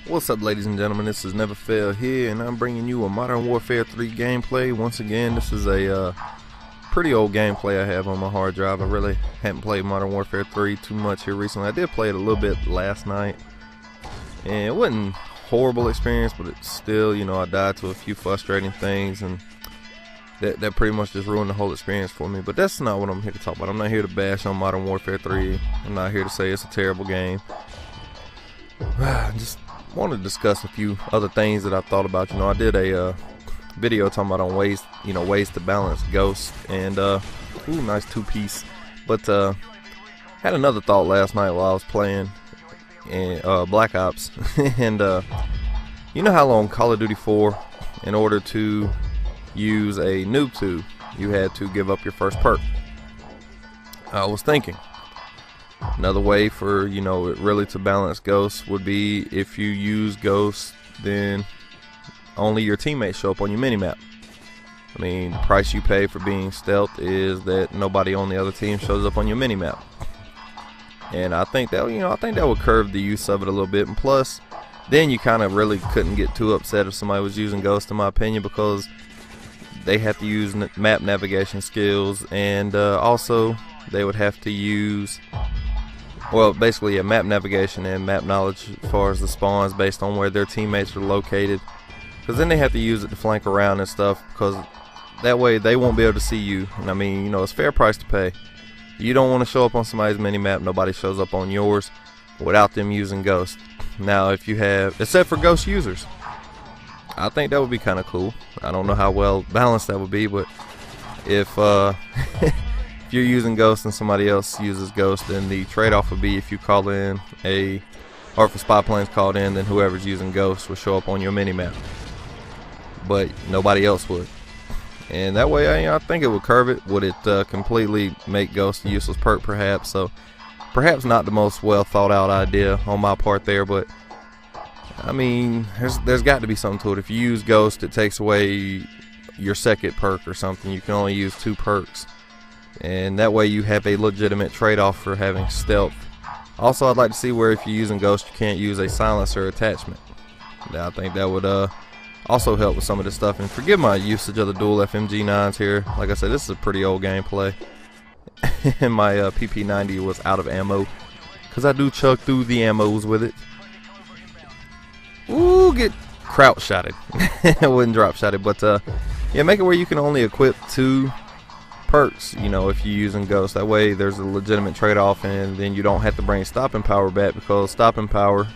What's up, ladies and gentlemen? This is Never Fail here, and I'm bringing you a Modern Warfare 3 gameplay. Once again, this is a pretty old gameplay I have on my hard drive. I really haven't played Modern Warfare 3 too much here recently. I did play it a little bit last night, and it wasn't a horrible experience, but it's still, you know, I died to a few frustrating things, and that pretty much just ruined the whole experience for me. But that's not what I'm here to talk about. I'm not here to bash on Modern Warfare 3. I'm not here to say it's a terrible game. Just want to discuss a few other things that I thought about. You know, I did a video talking about on ways to balance Ghost, and ooh, nice two-piece. But had another thought last night while I was playing Black Ops, and you know how long Call of Duty 4, in order to use a noob tube, you had to give up your first perk. I was thinking another way for, you know, it really to balance Ghost would be if you use Ghost, then only your teammates show up on your minimap. I mean, the price you pay for being stealth is that nobody on the other team shows up on your minimap. And I think that, you know, I think that would curb the use of it a little bit. And plus, then you kind of really couldn't get too upset if somebody was using Ghost, in my opinion, because they have to use map navigation skills, and also they would have to use, well, basically a map navigation and map knowledge as far as the spawns based on where their teammates are located, because then they have to use it to flank around and stuff, because that way they won't be able to see you. And I mean, you know, it's a fair price to pay. You don't want to show up on somebody's minimap, nobody shows up on yours without them using Ghost. Now, if you have, except for Ghost users, I think that would be kind of cool. I don't know how well balanced that would be, but if if you're using Ghost and somebody else uses Ghost, then the trade-off would be if you call in or if a spy plane's called in, then whoever's using Ghost will show up on your minimap, but nobody else would. And that way, I think it would curb it. Would it completely make Ghost a useless perk? Perhaps. So perhaps not the most well thought out idea on my part there, but I mean, there's got to be something to it. If you use Ghost, it takes away your second perk or something. You can only use 2 perks, and that way you have a legitimate trade-off for having stealth. Also, I'd like to see where if you're using Ghost, you can't use a silencer attachment. I think that would also help with some of this stuff. And forgive my usage of the dual FMG9s here. Like I said, this is a pretty old gameplay, and my PP90 was out of ammo, because I do chug through the ammos with it. Ooh, get crouch shotted. I wouldn't drop shotted, but yeah, make it where you can only equip 2 perks, you know, if you're using Ghost. That way there's a legitimate trade-off, and then you don't have to bring stopping power back, because stopping power,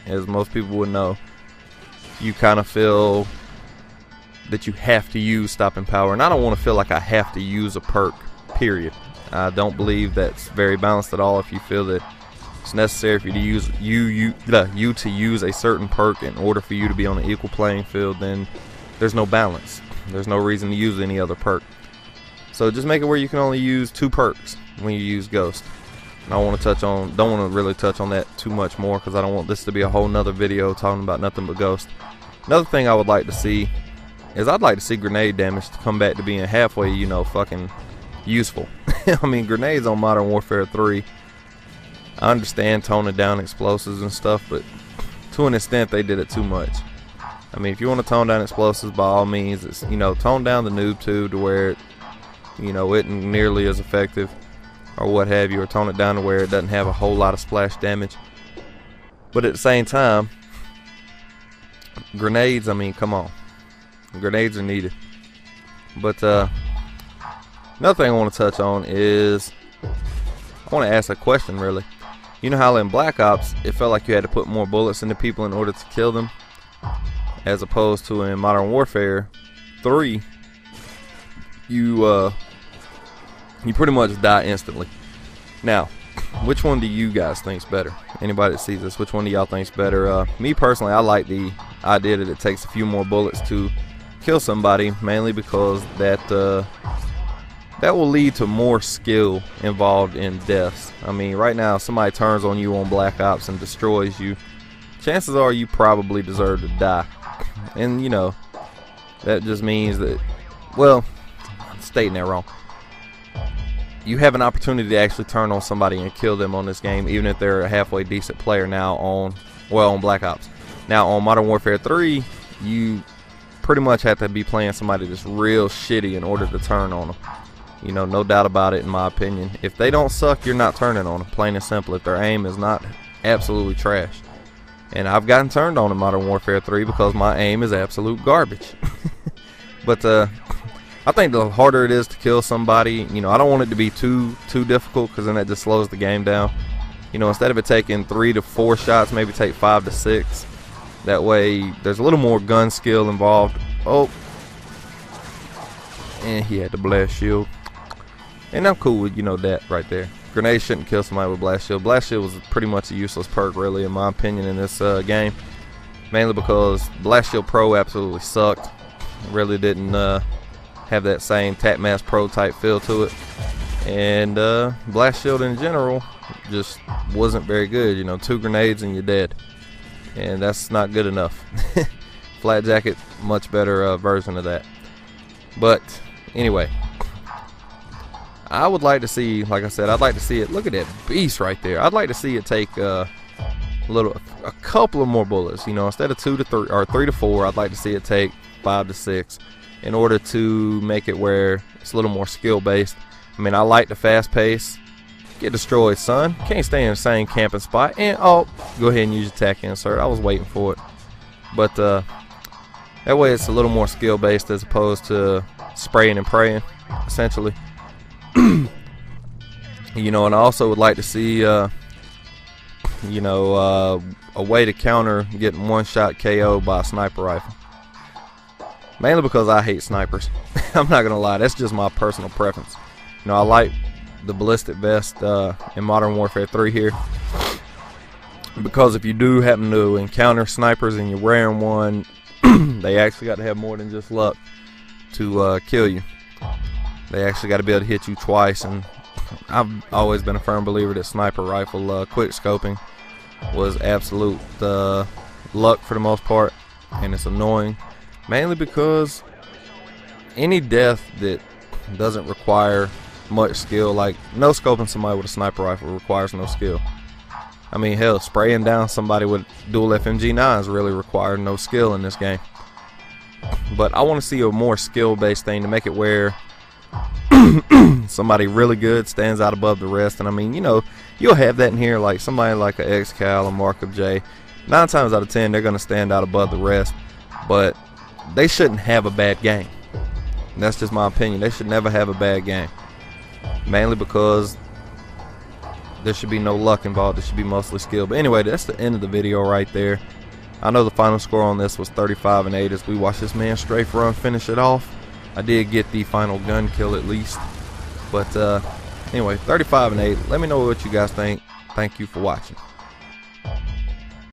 as most people would know, you kind of feel that you have to use stopping power, and I don't want to feel like I have to use a perk, period. I don't believe that's very balanced at all. If you feel that it's necessary for you to use you to use a certain perk in order for you to be on an equal playing field, then there's no balance. There's no reason to use any other perk. So just make it where you can only use 2 perks when you use Ghost. And I don't want to really touch on that too much more, because I don't want this to be a whole nother video talking about nothing but Ghost. Another thing I would like to see is I'd like to see grenade damage to come back to being halfway, you know, fucking useful. I mean, grenades on Modern Warfare 3, I understand toning down explosives and stuff, but to an extent they did it too much. I mean, if you want to tone down explosives, by all means, it's, you know, tone down the noob tube to where it, you know, isn't nearly as effective or what have you, or tone it down to where it doesn't have a whole lot of splash damage. But at the same time, grenades, I mean, come on, grenades are needed. But another thing I want to touch on is I want to ask a question, really. You know how in Black Ops it felt like you had to put more bullets into people in order to kill them, as opposed to in Modern Warfare 3 you pretty much die instantly. Now, which one do you guys think's better? Anybody that sees this, which one do y'all think's better? Me personally, I like the idea that it takes a few more bullets to kill somebody, mainly because that will lead to more skill involved in deaths. I mean, right now, if somebody turns on you on Black Ops and destroys you, chances are you probably deserve to die. And, you know, that just means that, well, I'm stating that wrong. You have an opportunity to actually turn on somebody and kill them on this game, even if they're a halfway decent player now on Black Ops. Now on Modern Warfare 3, you pretty much have to be playing somebody that's real shitty in order to turn on them. You know, no doubt about it, in my opinion. If they don't suck, you're not turning on them, plain and simple. If their aim is not absolutely trash. And I've gotten turned on in Modern Warfare 3 because my aim is absolute garbage. But I think the harder it is to kill somebody, you know, I don't want it to be too difficult, because then that just slows the game down. You know, instead of it taking 3 to 4 shots, maybe take 5 to 6. That way, there's a little more gun skill involved. Oh, and he had the blast shield, and I'm cool with, you know, that right there. Grenade shouldn't kill somebody with blast shield. Blast shield was pretty much a useless perk, really, in my opinion, in this game. Mainly because Blast Shield Pro absolutely sucked. Really didn't have that same Tap Mask Pro type feel to it. And Blast Shield in general just wasn't very good. You know, 2 grenades and you're dead. And that's not good enough. Flat Jacket, much better version of that. But anyway, I would like to see, like I said, I'd like to see it. Look at that beast right there. I'd like to see it take a couple of more bullets. You know, instead of 2 to 3 or 3 to 4, I'd like to see it take 5 to 6 in order to make it where it's a little more skill based. I mean, I like the fast pace. Get destroyed, son. Can't stay in the same camping spot. And oh, go ahead and use your tack insert. I was waiting for it. But that way it's a little more skill based as opposed to spraying and praying, essentially. You know, and I also would like to see you know, a way to counter getting one-shot KO by a sniper rifle. Mainly because I hate snipers. I'm not gonna lie, that's just my personal preference. You know, I like the ballistic vest in Modern Warfare 3 here, because if you do happen to encounter snipers and you're wearing one, they actually got to have more than just luck to kill you. They actually got to be able to hit you twice. And I've always been a firm believer that sniper rifle quick scoping was absolute luck for the most part, and it's annoying mainly because any death that doesn't require much skill, like no scoping somebody with a sniper rifle, requires no skill. I mean, hell, spraying down somebody with dual FMG9s really require no skill in this game. But I want to see a more skill based thing to make it where somebody really good stands out above the rest. And I mean, you know, you'll have that in here, like somebody like a XCal, a Markup J. 9 times out of 10 they're going to stand out above the rest, but they shouldn't have a bad game. And that's just my opinion. They should never have a bad game, mainly because there should be no luck involved. It should be mostly skill. But anyway, that's the end of the video right there. I know the final score on this was 35-8 as we watched this man strafe run finish it off. I did get the final gun kill at least. But anyway, 35-8. Let me know what you guys think. Thank you for watching.